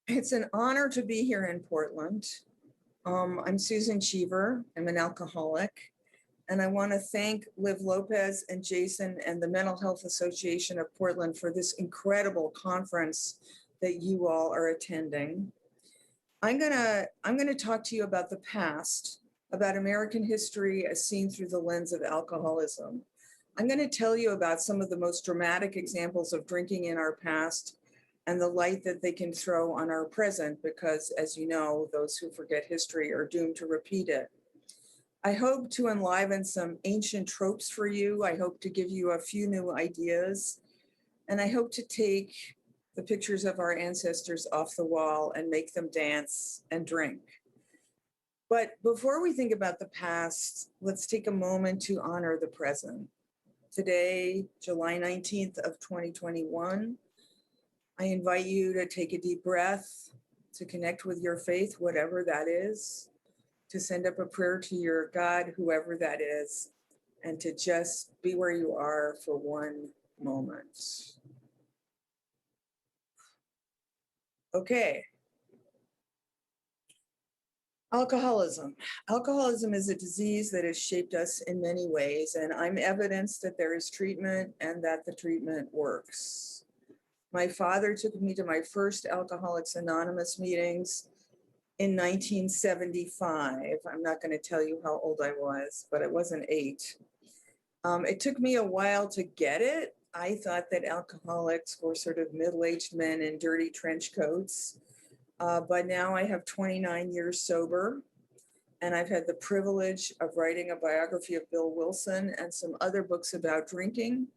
It's an honor to be here in Portland. I'm Susan Cheever. I'm an alcoholic. And I want to thank Liv Lopez and Jason and the Mental Health Association of Portland for this incredible conference that you all are attending. I'm gonna talk to you about the past, about American history as seen through the lens of alcoholism. I'm going to tell you about some of the most dramatic examples of drinking in our past and the light that they can throw on our present, because as you know, those who forget history are doomed to repeat it. I hope to enliven some ancient tropes for you. I hope to give you a few new ideas. And I hope to take the pictures of our ancestors off the wall and make them dance and drink. But before we think about the past, let's take a moment to honor the present. Today, July 19th of 2021, I invite you to take a deep breath, to connect with your faith, whatever that is, to send up a prayer to your God, whoever that is, and to just be where you are for one moment. Okay. Alcoholism. Alcoholism is a disease that has shaped us in many ways, and I'm evidence that there is treatment and that the treatment works. My father took me to my first Alcoholics Anonymous meetings in 1975. I'm not going to tell you how old I was, but I wasn't 8. It took me a while to get it. I thought that alcoholics were sort of middle-aged men in dirty trench coats. But now I have 29 years sober, and I've had the privilege of writing a biography of Bill Wilson and some other books about drinking.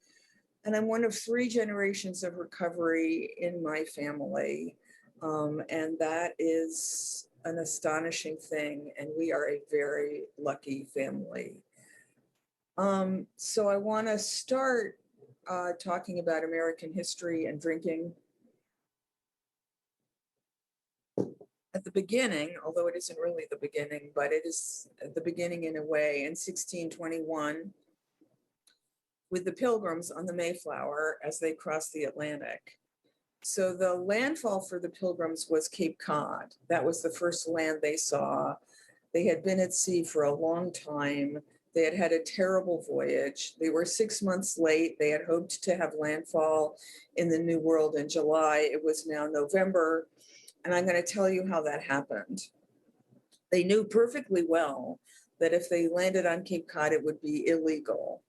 And I'm one of 3 generations of recovery in my family. And that is an astonishing thing. And we are a very lucky family. So I want to start talking about American history and drinking. At the beginning, although it isn't really the beginning, but it is the beginning in a way, in 1621, with the Pilgrims on the Mayflower as they crossed the Atlantic. So the landfall for the Pilgrims was Cape Cod. That was the first land they saw. They had been at sea for a long time. They had had a terrible voyage. They were 6 months late. They had hoped to have landfall in the New World in July. It was now November. And I'm going to tell you how that happened. They knew perfectly well that if they landed on Cape Cod, it would be illegal.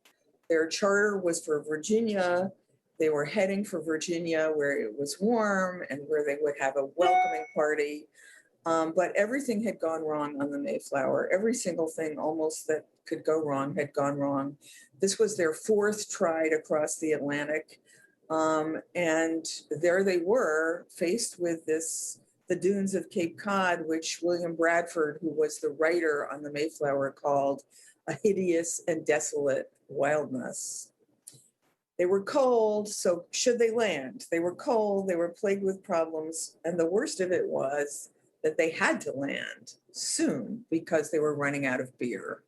Their charter was for Virginia. They were heading for Virginia, where it was warm and where they would have a welcoming party. But everything had gone wrong on the Mayflower. Every single thing almost that could go wrong had gone wrong. This was their 4th try to cross the Atlantic. And there they were, faced with the dunes of Cape Cod, which William Bradford, who was the writer on the Mayflower, called a hideous and desolate wilderness. They were cold, so should they land? They were cold, they were plagued with problems, and the worst of it was that they had to land soon because they were running out of beer.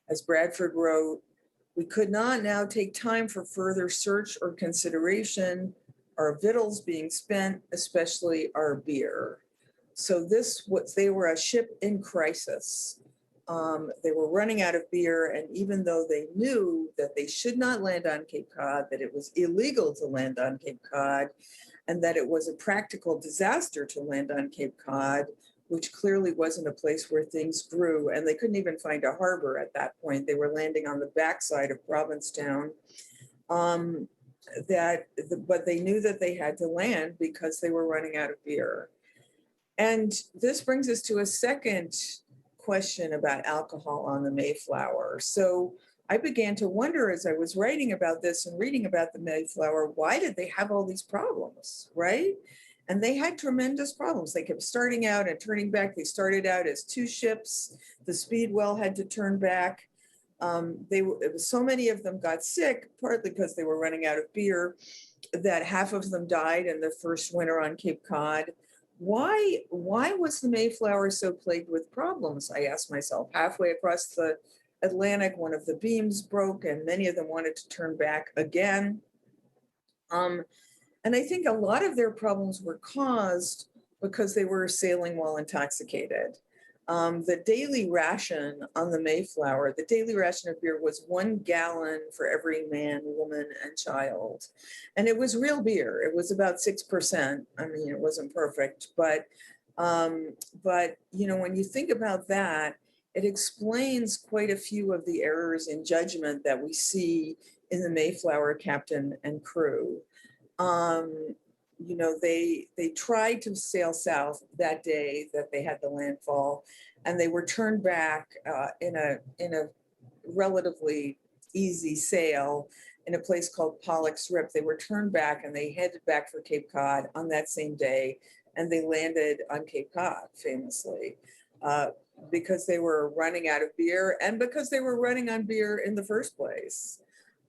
As Bradford wrote, "We could not now take time for further search or consideration, our victuals being spent, especially our beer." So they were a ship in crisis. They were running out of beer, and even though they knew that they should not land on Cape Cod, that it was illegal to land on Cape Cod, and that it was a practical disaster to land on Cape Cod, which clearly wasn't a place where things grew, and they couldn't even find a harbor at that point. They were landing on the backside of Provincetown. But they knew that they had to land because they were running out of beer. And this brings us to a second question about alcohol on the Mayflower. So I began to wonder as I was writing about this and reading about the Mayflower, why did they have all these problems, right? And they had tremendous problems. They kept starting out and turning back. They started out as 2 ships. The Speedwell had to turn back. So many of them got sick, partly because they were running out of beer, that half of them died in the first winter on Cape Cod. Why was the Mayflower so plagued with problems? I asked myself. Halfway across the Atlantic, one of the beams broke, and many of them wanted to turn back again. And I think a lot of their problems were caused because they were sailing while intoxicated. The daily ration on the Mayflower, the daily ration of beer was 1 gallon for every man, woman, and child. And it was real beer. It was about 6%. I mean, it wasn't perfect, but you know, when you think about that, it explains quite a few of the errors in judgment that we see in the Mayflower captain and crew. You know, they tried to sail south that day that they had the landfall, and they were turned back in a relatively easy sail in a place called Pollock's Rip. They were turned back and they headed back for Cape Cod on that same day, and they landed on Cape Cod famously because they were running out of beer and because they were running on beer in the first place.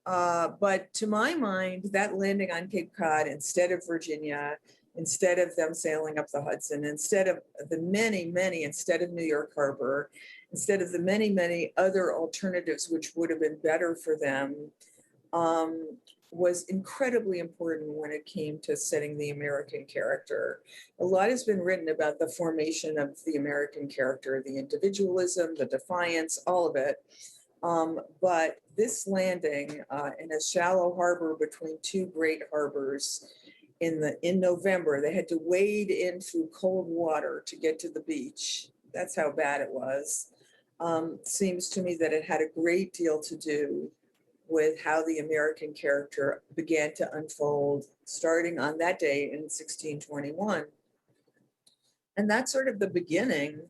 But to my mind, that landing on Cape Cod instead of Virginia, instead of them sailing up the Hudson, instead of the instead of New York Harbor, instead of the many other alternatives which would have been better for them, was incredibly important when it came to setting the American character. A lot has been written about the formation of the American character, the individualism, the defiance, all of it. But this landing in a shallow harbor between two great harbors in November, they had to wade in through cold water to get to the beach. That's how bad it was. Seems to me that it had a great deal to do with how the American character began to unfold starting on that day in 1621. And that's sort of the beginning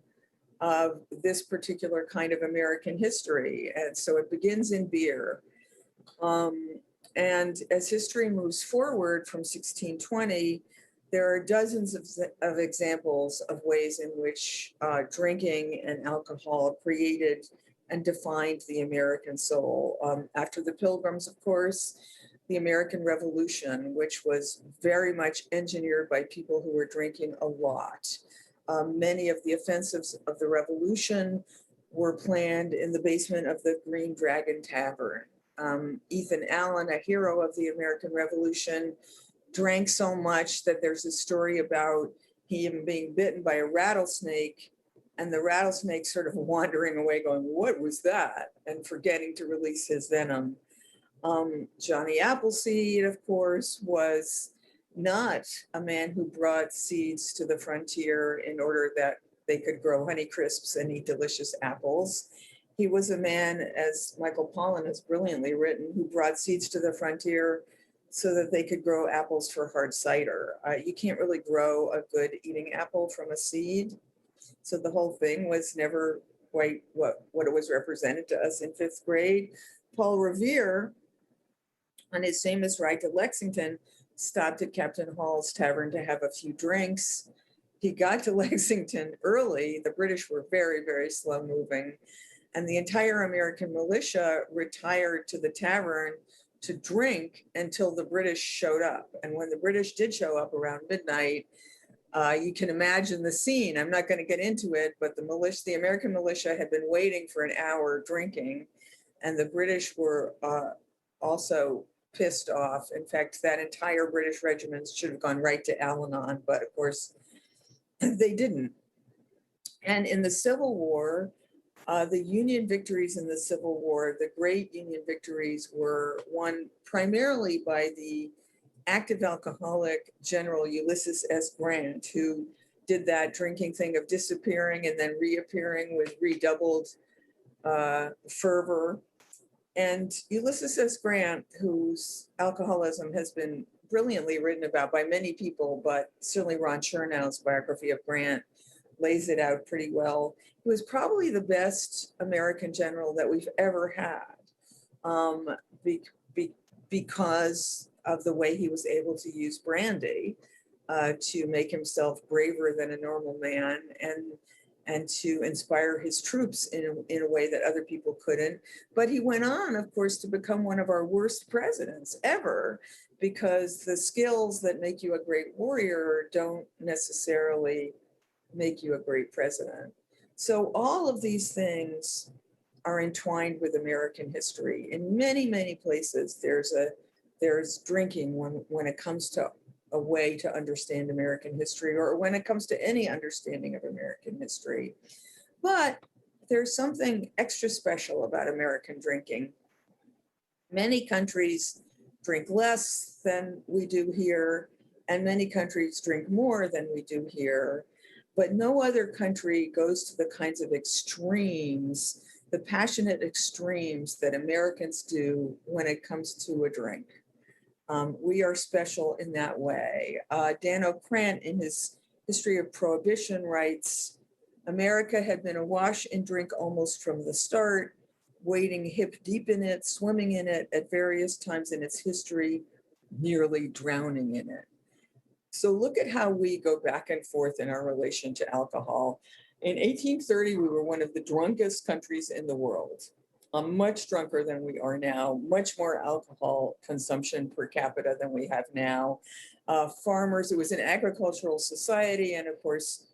of this particular kind of American history. And so it begins in beer. And as history moves forward from 1620, there are dozens of examples of ways in which drinking and alcohol created and defined the American soul. After the Pilgrims, of course, the American Revolution, which was very much engineered by people who were drinking a lot. Many of the offensives of the Revolution were planned in the basement of the Green Dragon Tavern. Ethan Allen, a hero of the American Revolution, drank so much that there's a story about him being bitten by a rattlesnake and the rattlesnake sort of wandering away going, "What was that?" and forgetting to release his venom. Johnny Appleseed, of course, was not a man who brought seeds to the frontier in order that they could grow Honeycrisps and eat delicious apples. He was a man, as Michael Pollan has brilliantly written, who brought seeds to the frontier so that they could grow apples for hard cider. You can't really grow a good eating apple from a seed. So the whole thing was never quite what it was represented to us in 5th grade. Paul Revere, on his famous ride to Lexington, stopped at Captain Hall's Tavern to have a few drinks. He got to Lexington early. The British were very slow moving. And the entire American militia retired to the tavern to drink until the British showed up. And when the British did show up around midnight, you can imagine the scene. I'm not going to get into it, but the American militia had been waiting for an hour drinking, and the British were also pissed off. In fact, that entire British regiment should have gone right to Al-Anon, but of course they didn't. And in the Civil War, the Union victories in the Civil War, the great Union victories, were won primarily by the active alcoholic General Ulysses S. Grant, who did that drinking thing of disappearing and then reappearing with redoubled fervor. And Ulysses S. Grant, whose alcoholism has been brilliantly written about by many people, but certainly Ron Chernow's biography of Grant lays it out pretty well. He was probably the best American general that we've ever had because of the way he was able to use brandy to make himself braver than a normal man and to inspire his troops in a way that other people couldn't. But he went on, of course, to become one of our worst presidents ever, because the skills that make you a great warrior don't necessarily make you a great president. So all of these things are entwined with American history. In many places, there's drinking when it comes to a way to understand American history, or when it comes to any understanding of American history. But there's something extra special about American drinking. Many countries drink less than we do here, and many countries drink more than we do here. But no other country goes to the kinds of extremes, the passionate extremes that Americans do when it comes to a drink. We are special in that way. Dan O'Krent, in his History of Prohibition, writes, America had been awash in drink almost from the start, wading hip deep in it, swimming in it at various times in its history, nearly drowning in it. So look at how we go back and forth in our relation to alcohol. In 1830, we were one of the drunkest countries in the world, much drunker than we are now, much more alcohol consumption per capita than we have now. Farmers, it was an agricultural society, and of course,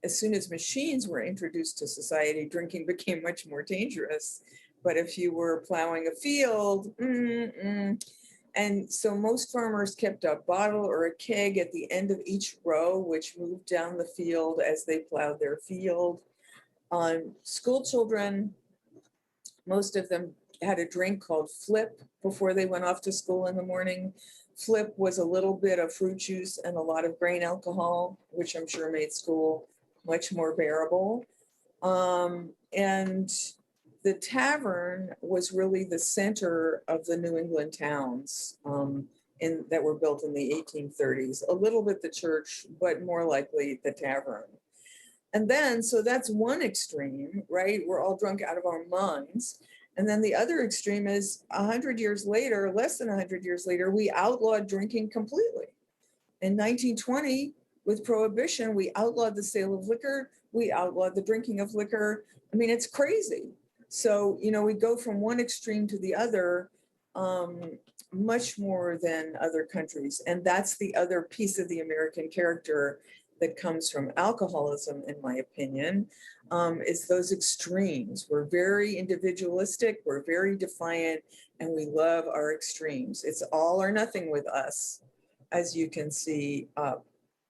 as soon as machines were introduced to society, drinking became much more dangerous. But if you were plowing a field, and so most farmers kept a bottle or a keg at the end of each row, which moved down the field as they plowed their field. School children, most of them had a drink called Flip before they went off to school in the morning. Flip was a little bit of fruit juice and a lot of grain alcohol, which I'm sure made school much more bearable. And the tavern was really the center of the New England towns that were built in the 1830s. A little bit the church, but more likely the tavern. And then, so that's one extreme, right? We're all drunk out of our minds. And then the other extreme is 100 years later, less than 100 years later, we outlawed drinking completely. In 1920, with Prohibition, we outlawed the sale of liquor. We outlawed the drinking of liquor. I mean, it's crazy. So, we go from one extreme to the other much more than other countries. And that's the other piece of the American character that comes from alcoholism, in my opinion, is those extremes. We're very individualistic, we're very defiant, and we love our extremes. It's all or nothing with us, as you can see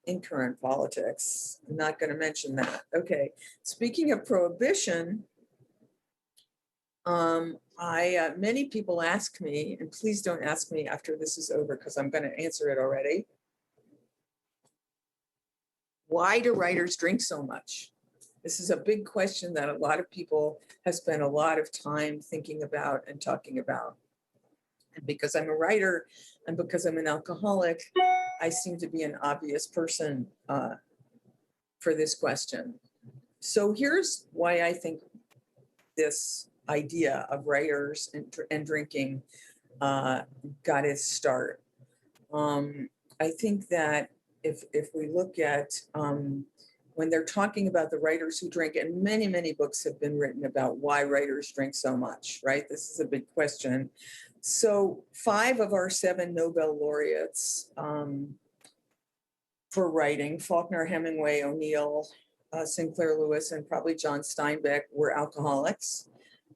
in current politics. I'm not going to mention that. Okay, speaking of Prohibition, many people ask me, and please don't ask me after this is over because I'm going to answer it already. Why do writers drink so much? This is a big question that a lot of people have spent a lot of time thinking about and talking about. And because I'm a writer and because I'm an alcoholic, I seem to be an obvious person for this question. So here's why I think this idea of writers and drinking got its start. I think that if we look at when they're talking about the writers who drink, and many, many books have been written about why writers drink so much, right? This is a big question. So 5 of our 7 Nobel laureates for writing, Faulkner, Hemingway, O'Neill, Sinclair Lewis, and probably John Steinbeck, were alcoholics.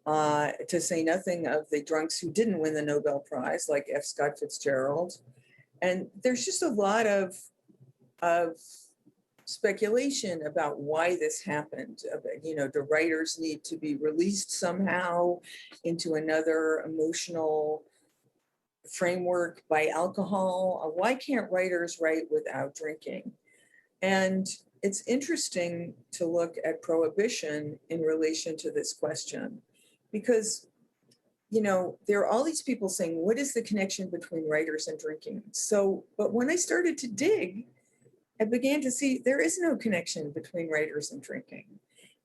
To say nothing of the drunks who didn't win the Nobel Prize, like F. Scott Fitzgerald. And there's just a lot of speculation about why this happened. Do writers need to be released somehow into another emotional framework by alcohol? Why can't writers write without drinking? And it's interesting to look at Prohibition in relation to this question, because there are all these people saying, what is the connection between writers and drinking? But when I started to dig, I began to see there is no connection between writers and drinking.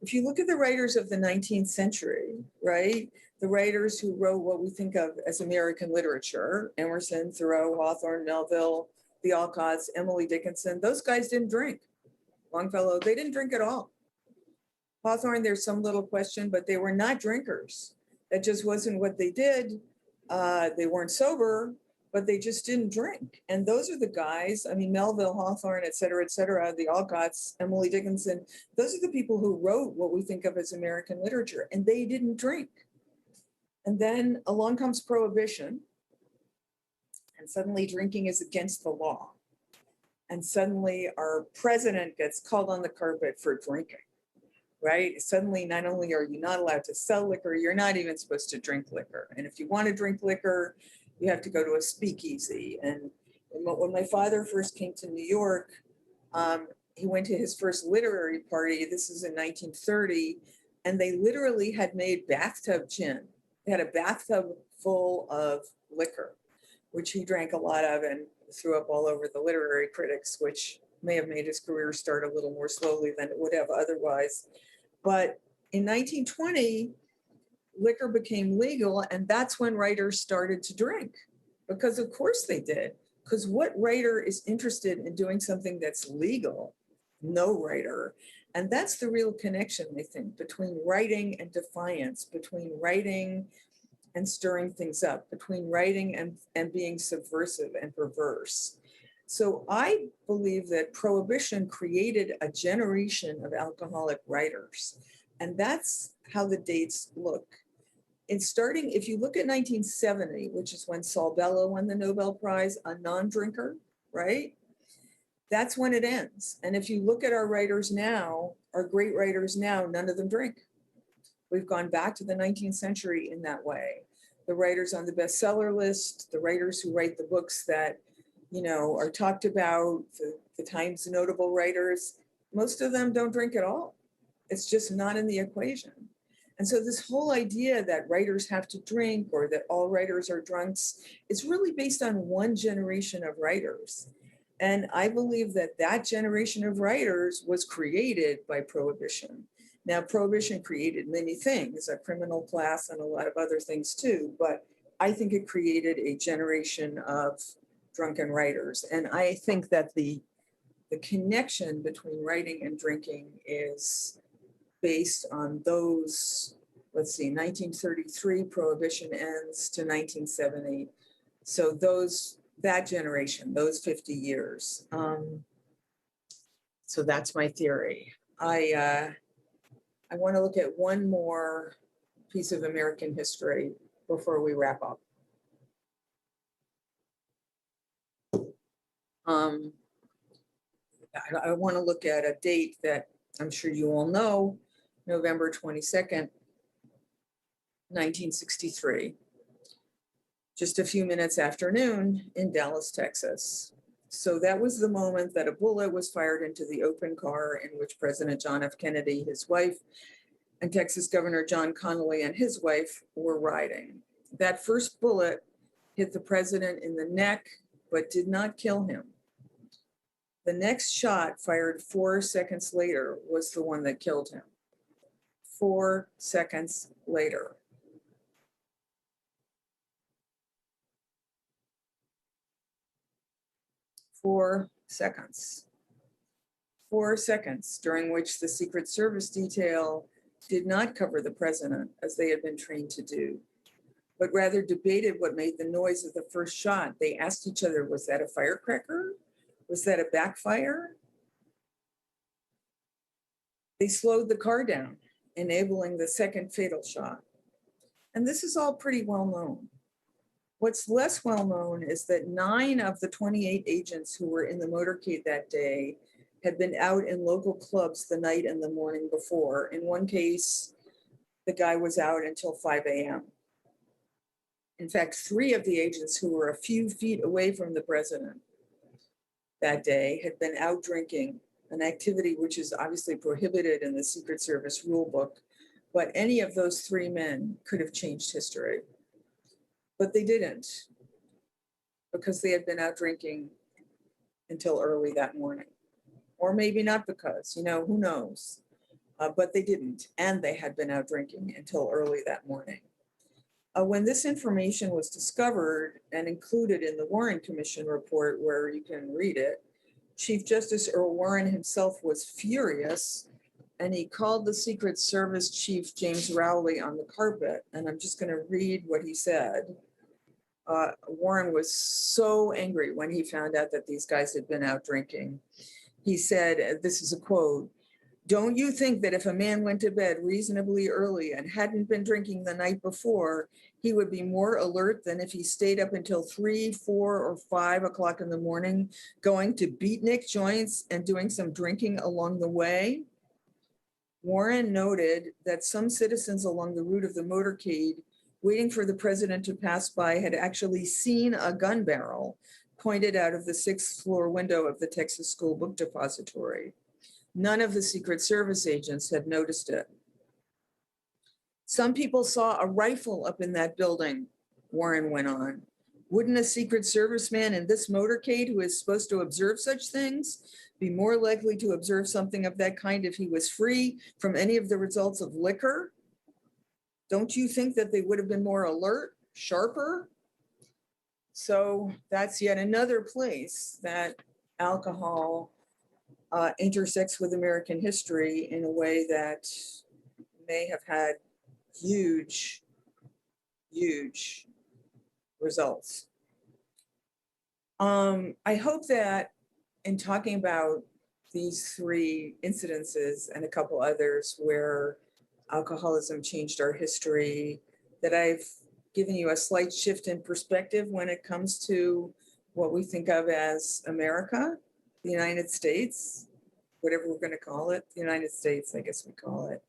If you look at the writers of the 19th century, right, the writers who wrote what we think of as American literature, Emerson, Thoreau, Hawthorne, Melville, the Alcotts, Emily Dickinson, those guys didn't drink. Longfellow, they didn't drink at all. Hawthorne, there's some little question, but they were not drinkers. That just wasn't what they did. They weren't sober, but they just didn't drink. And those are the guys, Melville, Hawthorne, et cetera, the Alcotts, Emily Dickinson, those are the people who wrote what we think of as American literature, and they didn't drink. And then along comes Prohibition, and suddenly drinking is against the law. and suddenly our president gets called on the carpet for drinking, right? Suddenly, not only are you not allowed to sell liquor, you're not even supposed to drink liquor. And if you want to drink liquor, you have to go to a speakeasy. And when my father first came to New York, he went to his first literary party. This is in 1930. And they literally had made bathtub gin. They had a bathtub full of liquor, which he drank a lot of and threw up all over the literary critics, which may have made his career start a little more slowly than it would have otherwise. But in 1920, liquor became legal, and that's when writers started to drink, because of course they did. Because what writer is interested in doing something that's legal? No writer. And that's the real connection, I think, between writing and defiance, between writing and stirring things up, between writing and being subversive and perverse. So I believe that Prohibition created a generation of alcoholic writers. And that's how the dates look. If you look at 1970, which is when Saul Bellow won the Nobel Prize, a non-drinker, right? That's when it ends. And if you look at our writers now, our great writers now, none of them drink. We've gone back to the 19th century in that way. The writers on the bestseller list, the writers who write the books that, are talked about, the Times notable writers, most of them don't drink at all. It's just not in the equation. And so this whole idea that writers have to drink or that all writers are drunks is really based on one generation of writers. And I believe that that generation of writers was created by Prohibition. Now, Prohibition created many things, a criminal class and a lot of other things too, but I think it created a generation of drunken writers. And I think that the connection between writing and drinking is based on those, 1933, Prohibition ends to 1970. So that generation, those 50 years. So that's my theory. I want to look at one more piece of American history before we wrap up. I want to look at a date that I'm sure you all know, November 22nd, 1963. Just a few minutes after noon in Dallas, Texas. So that was the moment that a bullet was fired into the open car in which President John F. Kennedy, his wife, and Texas Governor John Connally and his wife were riding. That first bullet hit the president in the neck, but did not kill him. The next shot, fired 4 seconds later, was the one that killed him. 4 seconds later. Four seconds, during which the Secret Service detail did not cover the president as they had been trained to do, but rather debated what made the noise of the first shot. They asked each other, was that a firecracker? Was that a backfire? They slowed the car down, enabling the second fatal shot. And this is all pretty well known. What's less well known is that 9 of the 28 agents who were in the motorcade that day had been out in local clubs the night and the morning before. In one case, the guy was out until 5 a.m. In fact, 3 of the agents who were a few feet away from the president that day had been out drinking, an activity which is obviously prohibited in the Secret Service rule book, but any of those 3 men could have changed history. But they didn't, because they had been out drinking until early that morning. Or maybe not because, who knows? But they didn't, and they had been out drinking until early that morning. When this information was discovered and included in the Warren Commission report, where you can read it, Chief Justice Earl Warren himself was furious, and he called the Secret Service Chief James Rowley on the carpet. And I'm just going to read what he said. Warren was so angry when he found out that these guys had been out drinking. He said, this is a quote, Don't you think that if a man went to bed reasonably early and hadn't been drinking the night before, he would be more alert than if he stayed up until 3, 4, or 5 o'clock in the morning, going to beatnik joints and doing some drinking along the way? Warren noted that some citizens along the route of the motorcade, waiting for the president to pass by, had actually seen a gun barrel pointed out of the 6th floor window of the Texas School Book Depository. None of the Secret Service agents had noticed it. Some people saw a rifle up in that building, Warren went on. Wouldn't a Secret Service man in this motorcade, who is supposed to observe such things, be more likely to observe something of that kind if he was free from any of the results of liquor? Don't you think that they would have been more alert, sharper? So that's yet another place that alcohol intersects with American history in a way that may have had huge, huge results. I hope that in talking about these 3 incidences and a couple others where alcoholism changed our history, that I've given you a slight shift in perspective when it comes to what we think of as America, the United States, whatever we're going to call it, the United States, I guess we call it.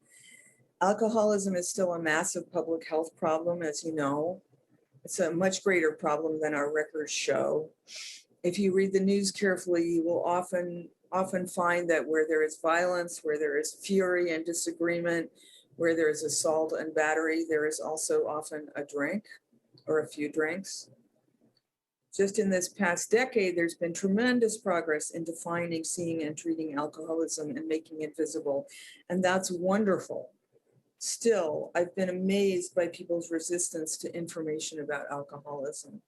Alcoholism is still a massive public health problem, as you know. It's a much greater problem than our records show. If you read the news carefully, you will often find that where there is violence, where there is fury and disagreement, where there is assault and battery, there is also often a drink or a few drinks. Just in this past decade, there's been tremendous progress in defining, seeing, and treating alcoholism and making it visible. And that's wonderful. Still, I've been amazed by people's resistance to information about alcoholism.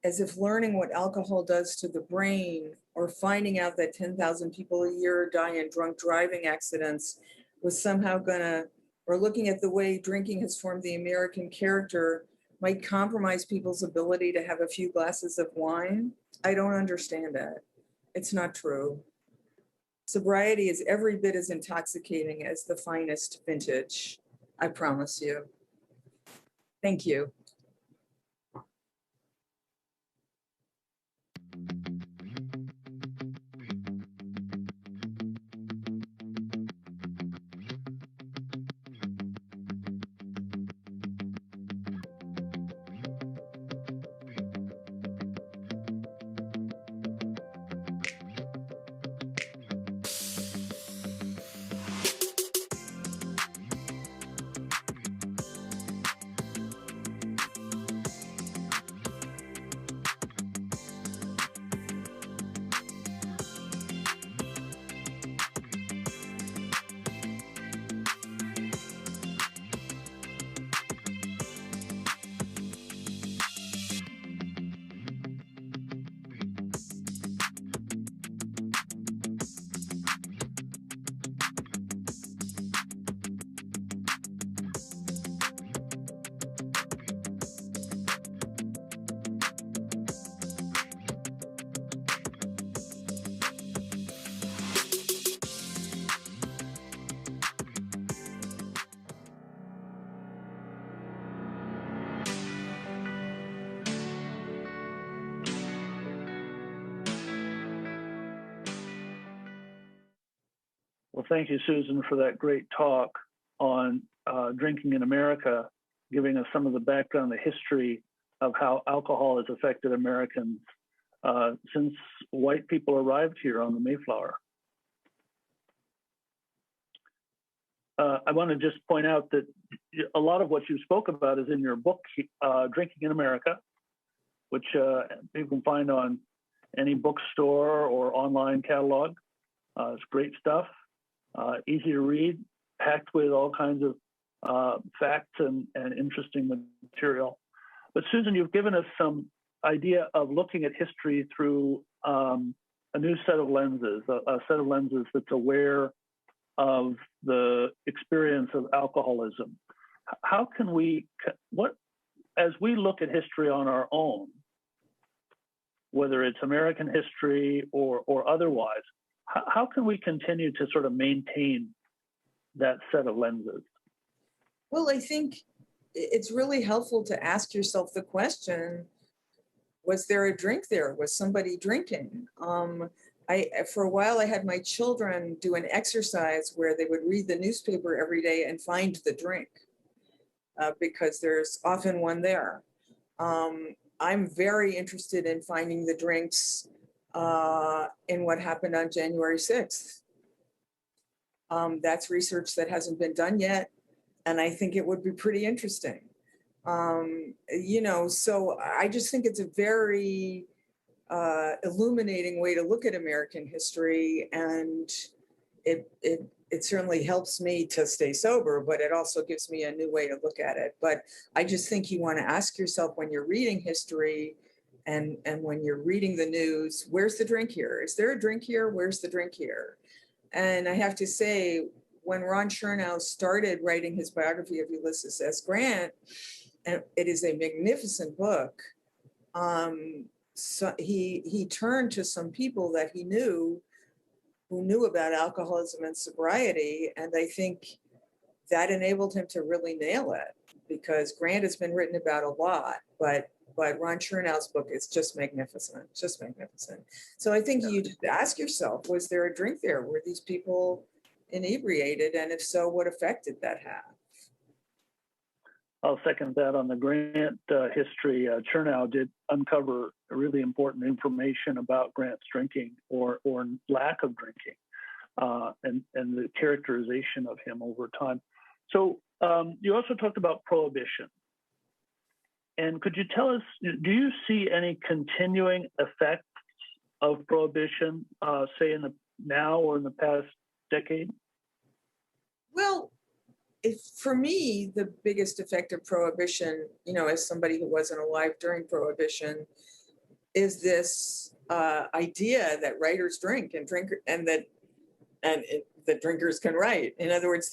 As if learning what alcohol does to the brain, or finding out that 10,000 people a year die in drunk driving accidents was somehow gonna, or looking at the way drinking has formed the American character, might compromise people's ability to have a few glasses of wine. I don't understand it. It's not true. Sobriety is every bit as intoxicating as the finest vintage, I promise you. Thank you. Well, thank you, Susan, for that great talk on drinking in America, giving us some of the background, the history of how alcohol has affected Americans since white people arrived here on the Mayflower. I want to just point out that a lot of what you spoke about is in your book, Drinking in America, which you can find on any bookstore or online catalog. It's great stuff. Easy to read, packed with all kinds of facts and interesting material. But Susan, you've given us some idea of looking at history through a new set of lenses, a set of lenses that's aware of the experience of alcoholism. How can we, as we look at history on our own, whether it's American history or otherwise, how can we continue to sort of maintain that set of lenses? Well, I think it's really helpful to ask yourself the question, was there a drink there? Was somebody drinking? For a while, I had my children do an exercise where they would read the newspaper every day and find the drink, because there's often one there. I'm very interested in finding the drinks in what happened on January 6th. That's research that hasn't been done yet, and I think it would be pretty interesting. So I just think it's a very illuminating way to look at American history, and it certainly helps me to stay sober, but it also gives me a new way to look at it. But I just think you want to ask yourself when you're reading history and when you're reading the news, where's the drink here? Is there a drink here? Where's the drink here? And I have to say, when Ron Chernow started writing his biography of Ulysses S. Grant, and it is a magnificent book, so he turned to some people that he knew who knew about alcoholism and sobriety, and I think that enabled him to really nail it, because Grant has been written about a lot, but Ron Chernow's book is just magnificent, just magnificent. So I think you just ask yourself, was there a drink there? Were these people inebriated? And if so, what effect did that have? I'll second that on the Grant history. Chernow did uncover really important information about Grant's drinking or lack of drinking, and the characterization of him over time. So you also talked about Prohibition. And could you tell us, do you see any continuing effects of Prohibition, say in the now or in the past decade? Well, for me, the biggest effect of Prohibition, as somebody who wasn't alive during Prohibition, is this idea that writers drink and that drinkers can write. In other words,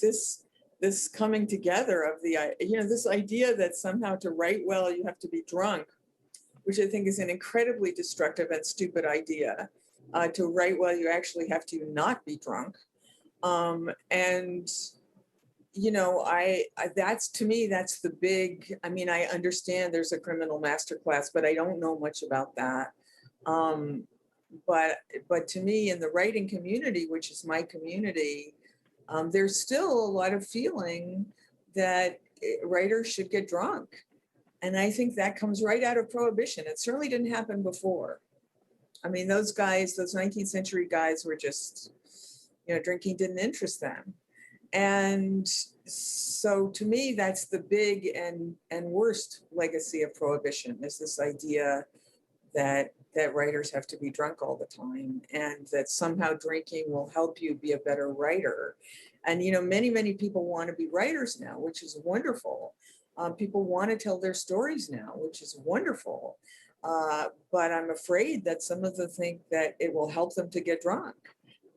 this coming together of this idea that somehow to write well, you have to be drunk, which I think is an incredibly destructive and stupid idea. To write well, you actually have to not be drunk. That's, to me, that's the big, I understand there's a criminal masterclass, but I don't know much about that. But to me, in the writing community, which is my community, there's still a lot of feeling that writers should get drunk. And I think that comes right out of Prohibition. It certainly didn't happen before. Those 19th century guys were just, drinking didn't interest them. And so to me, that's the big and worst legacy of Prohibition, is this idea that writers have to be drunk all the time, and that somehow drinking will help you be a better writer. And, many, many people want to be writers now, which is wonderful. People want to tell their stories now, which is wonderful. But I'm afraid that some of them think that it will help them to get drunk.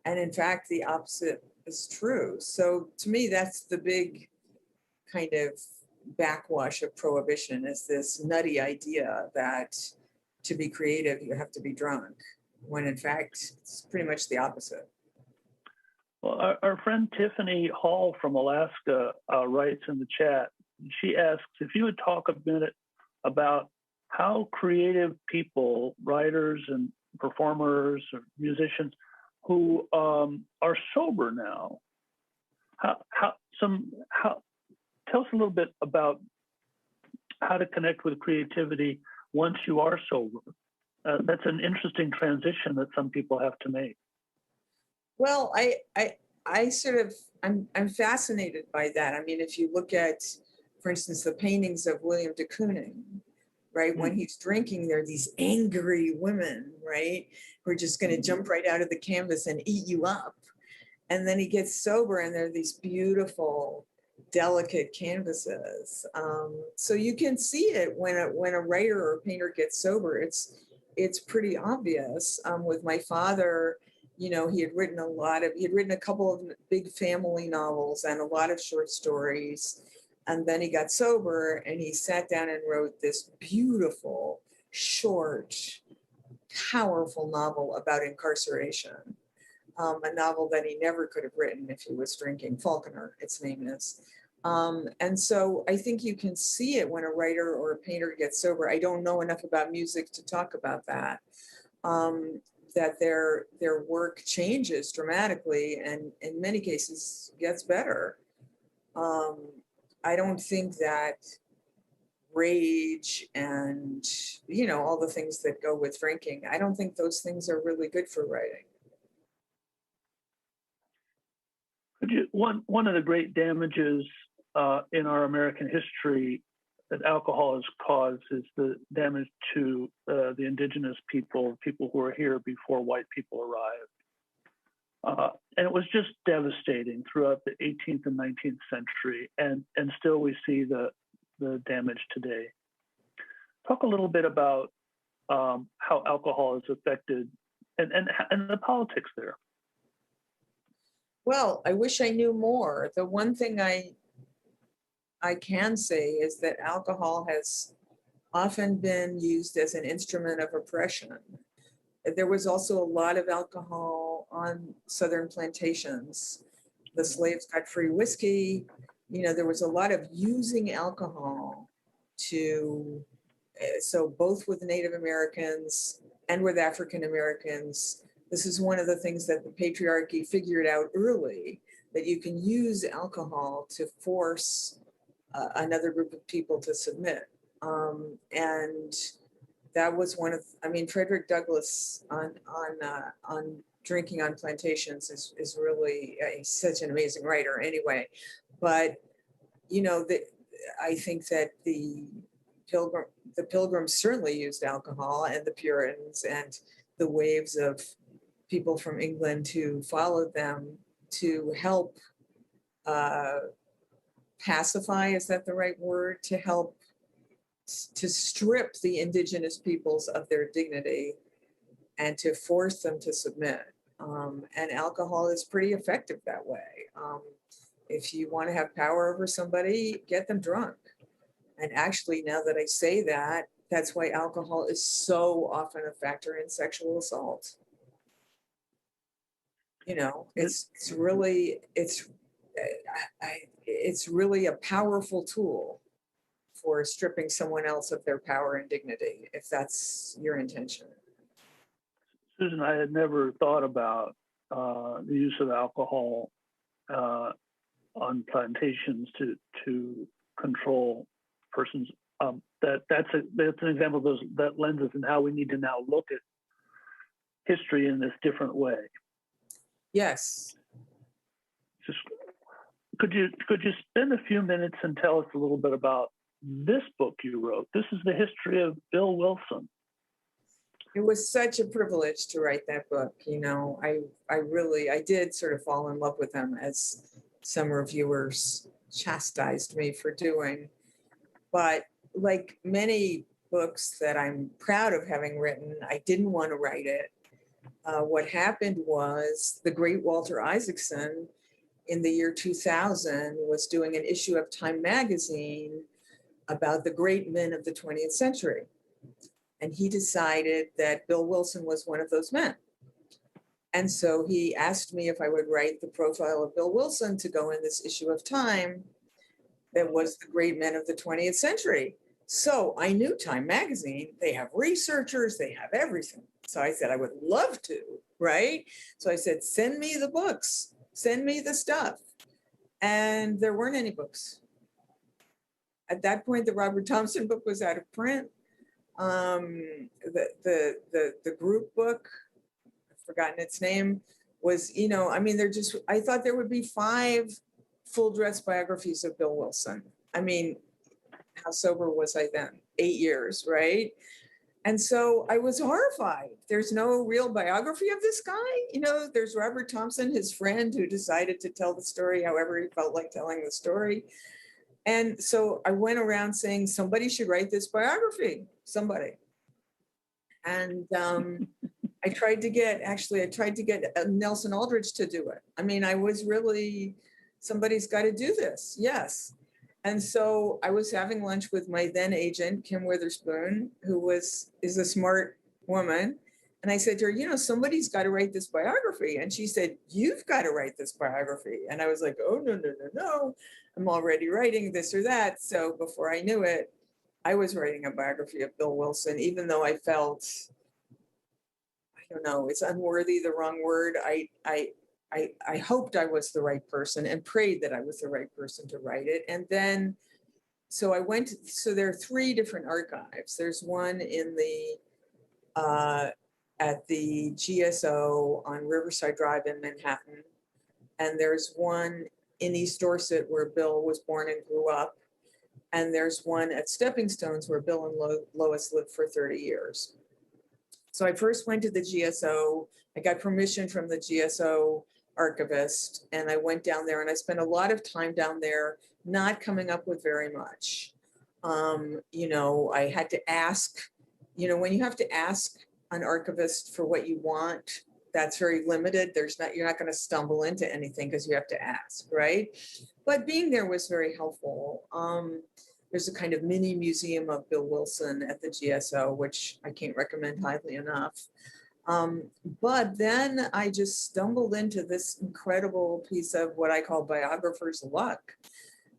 And in fact, the opposite is true. So to me, that's the big kind of backwash of Prohibition, is this nutty idea that to be creative, you have to be drunk, when in fact, it's pretty much the opposite. Well, our friend Tiffany Hall from Alaska writes in the chat. She asks if you would talk a minute about how creative people, writers and performers or musicians who are sober now, tell us a little bit about how to connect with creativity once you are sober. That's an interesting transition that some people have to make. Well, I'm fascinated by that. If you look at, for instance, the paintings of William de Kooning, right? When he's drinking, there are these angry women, right? Who are just going to jump right out of the canvas and eat you up. And then he gets sober, and there are these beautiful, delicate canvases. So you can see it when a writer or a painter gets sober. It's pretty obvious. With my father, he had written a couple of big family novels and a lot of short stories. And then he got sober, and he sat down and wrote this beautiful, short, powerful novel about incarceration. a novel that he never could have written if he was drinking. Falconer, its name is. And so I think you can see it when a writer or a painter gets sober. I don't know enough about music to talk about that. That their work changes dramatically and in many cases gets better. I don't think that rage and, you know, all the things that go with drinking, I don't think those things are really good for writing. One of the great damages in our American history that alcohol has caused is the damage to the indigenous people who were here before white people arrived. And it was just devastating throughout the 18th and 19th century, and still we see the damage today. Talk a little bit about how alcohol has affected and the politics there. Well, I wish I knew more. The one thing I can say is that alcohol has often been used as an instrument of oppression. There was also a lot of alcohol on Southern plantations. The slaves got free whiskey. You know, there was a lot of using alcohol to, so both with Native Americans and with African Americans, this is one of the things that the patriarchy figured out early, that you can use alcohol to force another group of people to submit. And that was one of, I mean, Frederick Douglass on drinking on plantations is really, he's such an amazing writer anyway. But, you know, I think that the Pilgrims certainly used alcohol, and the Puritans and the waves of people from England who followed them to help pacify, is that the right word? To help to strip the indigenous peoples of their dignity and to force them to submit. And alcohol is pretty effective that way. If you want to have power over somebody, get them drunk. And actually, now that I say that, that's why alcohol is so often a factor in sexual assault. You know, it's really a powerful tool for stripping someone else of their power and dignity, if that's your intention. Susan, I had never thought about the use of alcohol on plantations to control persons. That's an example of that lenses and how we need to now look at history in this different way. Yes. Just could you spend a few minutes and tell us a little bit about this book you wrote? This is the history of Bill Wilson. It was such a privilege to write that book. You know, I did sort of fall in love with him, as some reviewers chastised me for doing. But like many books that I'm proud of having written, I didn't want to write it. What happened was the great Walter Isaacson in the year 2000 was doing an issue of Time magazine about the great men of the 20th century. And he decided that Bill Wilson was one of those men. And so he asked me if I would write the profile of Bill Wilson to go in this issue of Time that was the great men of the 20th century. So I knew Time magazine, they have researchers, they have everything. So I said, I would love to, right? So I said, send me the books, send me the stuff. And there weren't any books. At that point, the Robert Thompson book was out of print. The group book, I've forgotten its name, was, you know, I mean, I thought there would be 5 full dress biographies of Bill Wilson. I mean, how sober was I then? 8 years, right? And so I was horrified. There's no real biography of this guy. You know, there's Robert Thompson, his friend, who decided to tell the story however he felt like telling the story. And so I went around saying, somebody should write this biography, somebody. And I tried to get Nelson Aldrich to do it. I mean, I was really, somebody's got to do this. Yes. And so I was having lunch with my then agent, Kim Witherspoon, who is a smart woman. And I said to her, somebody's got to write this biography. And she said, you've got to write this biography. And I was like, oh, no, no, no, no. I'm already writing this or that. So before I knew it, I was writing a biography of Bill Wilson, even though I felt, I don't know, it's unworthy, the wrong word. I hoped I was the right person and prayed that I was the right person to write it. And then, so there are 3 different archives. There's one at the GSO on Riverside Drive in Manhattan. And there's one in East Dorset where Bill was born and grew up. And there's one at Stepping Stones where Bill and Lois lived for 30 years. So I first went to the GSO. I got permission from the GSO archivist, and I went down there and I spent a lot of time down there, not coming up with very much. I had to ask, when you have to ask an archivist for what you want, that's very limited. You're not going to stumble into anything because you have to ask, right? But being there was very helpful. There's a kind of mini museum of Bill Wilson at the GSO, which I can't recommend highly enough. But then I just stumbled into this incredible piece of what I call biographer's luck.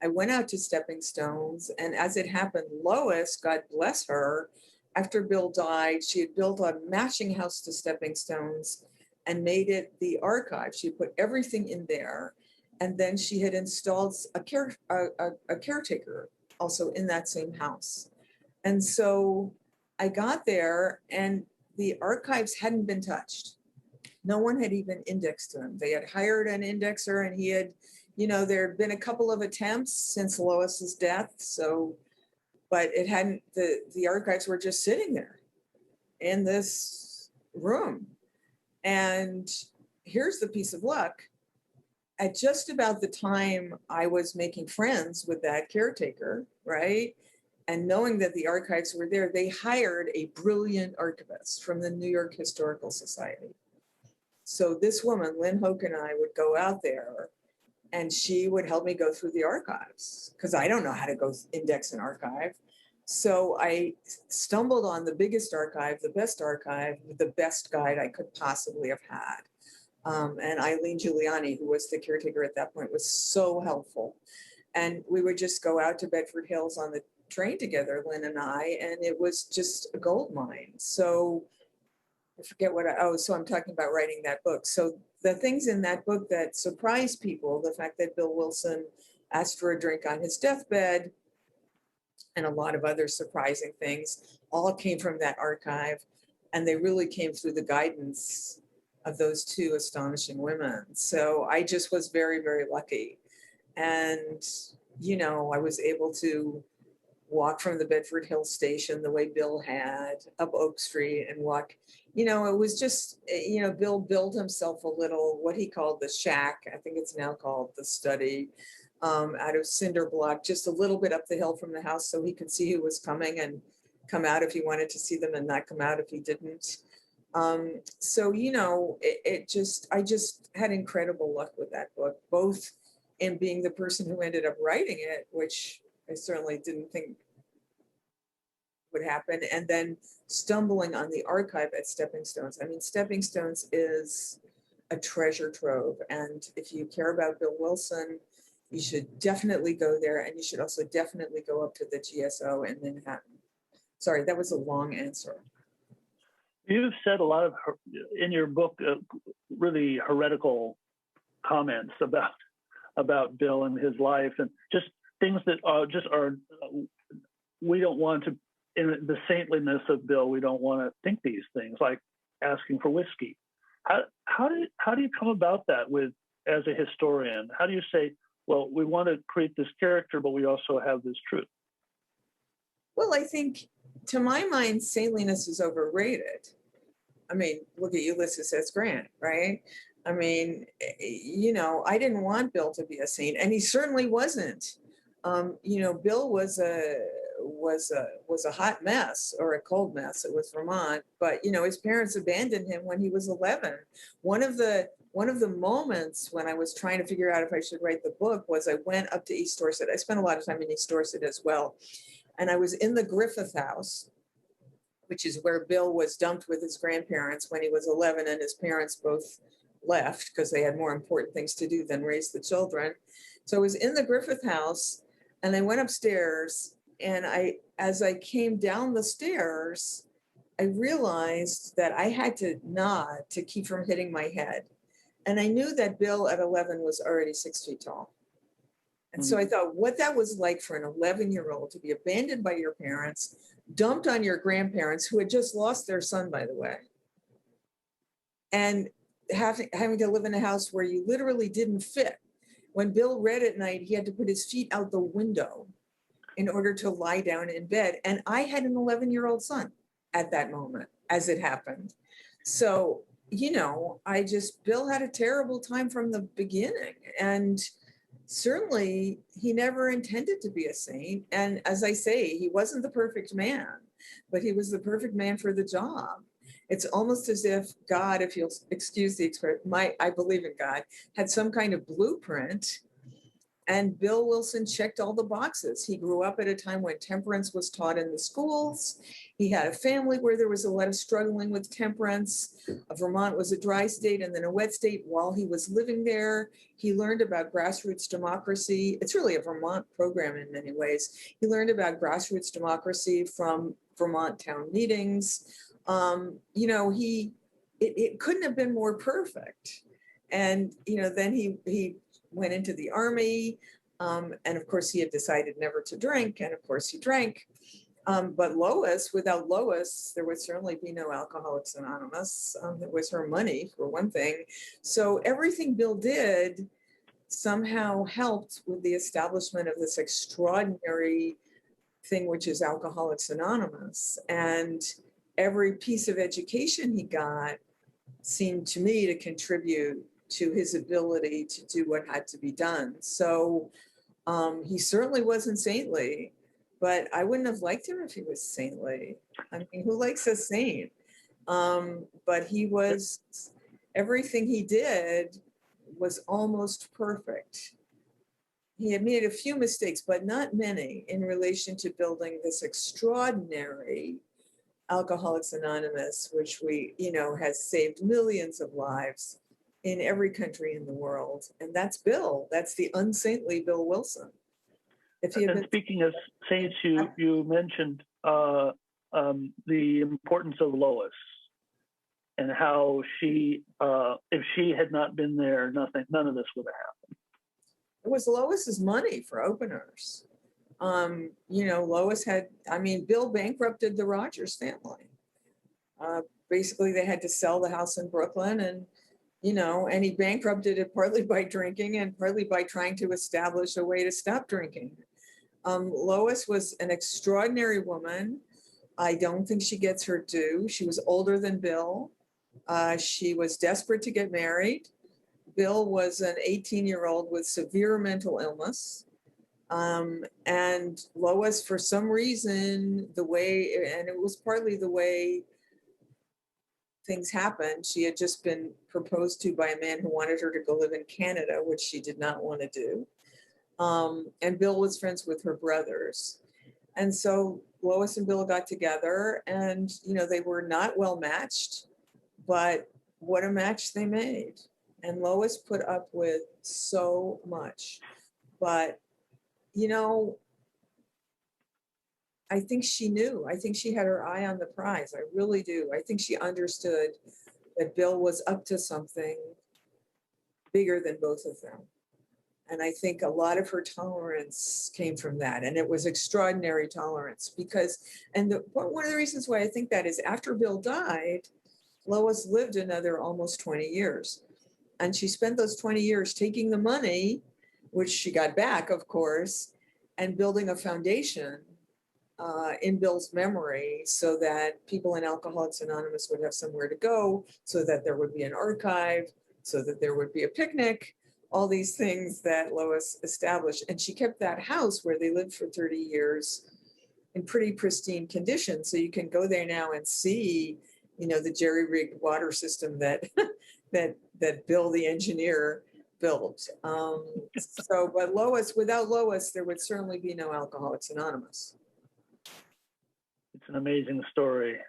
I went out to Stepping Stones, and as it happened, Lois, God bless her, after Bill died, she had built a matching house to Stepping Stones and made it the archive. She put everything in there. And then she had installed a caretaker also in that same house. And so I got there and the archives hadn't been touched. No one had even indexed them. They had hired an indexer and he had, there had been a couple of attempts since Lois's death. So, but it hadn't, the archives were just sitting there in this room. And here's the piece of luck. At just about the time I was making friends with that caretaker, right? And knowing that the archives were there, they hired a brilliant archivist from the New York Historical Society. So this woman, Lynn Hoke, and I would go out there and she would help me go through the archives because I don't know how to go index an archive. So I stumbled on the biggest archive, the best guide I could possibly have had. And Eileen Giuliani, who was the caretaker at that point, was so helpful. And we would just go out to Bedford Hills on the train together, Lynn and I, and it was just a gold mine. So I forget so I'm talking about writing that book. So the things in that book that surprised people, the fact that Bill Wilson asked for a drink on his deathbed, and a lot of other surprising things, all came from that archive. And they really came through the guidance of those 2 astonishing women. So I just was very, very lucky. And, I was able to walk from the Bedford Hill station the way Bill had up Oak Street and walk, it was just, Bill built himself a little, what he called the shack. I think it's now called the study, out of cinder block, just a little bit up the hill from the house so he could see who was coming and come out if he wanted to see them and not come out if he didn't. So, I just had incredible luck with that book, both in being the person who ended up writing it, which I certainly didn't think would happen, and then stumbling on the archive at Stepping Stones. I mean, Stepping Stones is a treasure trove. And if you care about Bill Wilson, you should definitely go there. And you should also definitely go up to the GSO in Manhattan. Sorry, that was a long answer. You've said a lot of, in your book, really heretical comments about Bill and his life, and just things that are we don't want to, in the saintliness of Bill, we don't want to think these things, like asking for whiskey. How do you come about that as a historian? How do you say, well, we want to create this character, but we also have this truth? Well, I think, to my mind, saintliness is overrated. I mean, look at Ulysses S. Grant, right? I mean, I didn't want Bill to be a saint, and he certainly wasn't. Bill was a hot mess, or a cold mess. It was Vermont, but his parents abandoned him when he was 11. One of the moments when I was trying to figure out if I should write the book was I went up to East Dorset. I spent a lot of time in East Dorset as well. And I was in the Griffith house, which is where Bill was dumped with his grandparents when he was 11 and his parents both left because they had more important things to do than raise the children. So I was in the Griffith house and I went upstairs, and as I came down the stairs, I realized that I had to nod to keep from hitting my head. And I knew that Bill at 11 was already 6 feet tall. And so I thought what that was like for an 11-year-old to be abandoned by your parents, dumped on your grandparents who had just lost their son, by the way, and having to live in a house where you literally didn't fit. When Bill read at night, he had to put his feet out the window in order to lie down in bed. And I had an 11-year-old son at that moment, as it happened. So, Bill had a terrible time from the beginning. And certainly he never intended to be a saint. And as I say, he wasn't the perfect man, but he was the perfect man for the job. It's almost as if God, if you'll excuse the expression, I believe in God, had some kind of blueprint. And Bill Wilson checked all the boxes. He grew up at a time when temperance was taught in the schools. He had a family where there was a lot of struggling with temperance. Vermont was a dry state and then a wet state. While he was living there, he learned about grassroots democracy. It's really a Vermont program in many ways. He learned about grassroots democracy from Vermont town meetings. It couldn't have been more perfect. And, then he went into the Army. And of course, he had decided never to drink. And of course, he drank. But without Lois, there would certainly be no Alcoholics Anonymous. It was her money, for one thing. So everything Bill did somehow helped with the establishment of this extraordinary thing, which is Alcoholics Anonymous. And every piece of education he got seemed to me to contribute to his ability to do what had to be done. So he certainly wasn't saintly, but I wouldn't have liked him if he was saintly. I mean, who likes a saint? But everything he did was almost perfect. He had made a few mistakes, but not many, in relation to building this extraordinary Alcoholics Anonymous, which has saved millions of lives in every country in the world. And that's Bill. That's the unsaintly Bill Wilson. Speaking of saints, you mentioned the importance of Lois and how if she had not been there, none of this would have happened. It was Lois's money for openers. Lois Bill bankrupted the Rogers family. Basically, they had to sell the house in Brooklyn, and he bankrupted it partly by drinking and partly by trying to establish a way to stop drinking. Lois was an extraordinary woman. I don't think she gets her due. She was older than Bill. She was desperate to get married. Bill was an 18-year-old with severe mental illness. And Lois, for some reason, and it was partly the way things happened, she had just been proposed to by a man who wanted her to go live in Canada, which she did not want to do. And Bill was friends with her brothers. And so Lois and Bill got together, and, they were not well matched, but what a match they made. And Lois put up with so much. But, I think she knew. I think she had her eye on the prize. I really do. I think she understood that Bill was up to something bigger than both of them. And I think a lot of her tolerance came from that. And it was extraordinary tolerance one of the reasons why I think that is after Bill died, Lois lived another almost 20 years. And she spent those 20 years taking the money, which she got back, of course, and building a foundation in Bill's memory so that people in Alcoholics Anonymous would have somewhere to go, so that there would be an archive, so that there would be a picnic, all these things that Lois established. And she kept that house where they lived for 30 years in pretty pristine condition. So you can go there now and see, the jerry-rigged water system that that Bill, the engineer, built. But without Lois, there would certainly be no Alcoholics Anonymous. It's an amazing story.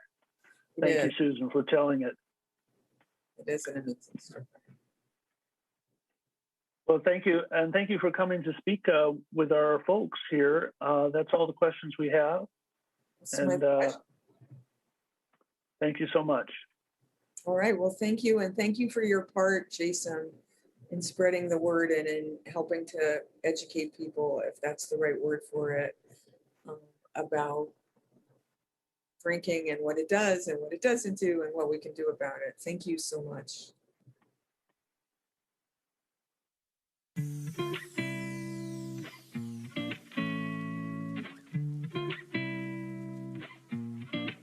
Thank Yeah, you, Susan, for telling it. it is an amazing story. Well, thank you. And thank you for coming to speak with our folks here. That's all the questions we have. It's my And pleasure. thank you so much. All right, well, thank you. And thank you for your part, Jason, in spreading the word and in helping to educate people, if that's the right word for it, about drinking and what it does and what it doesn't do and what we can do about it. Thank you so much.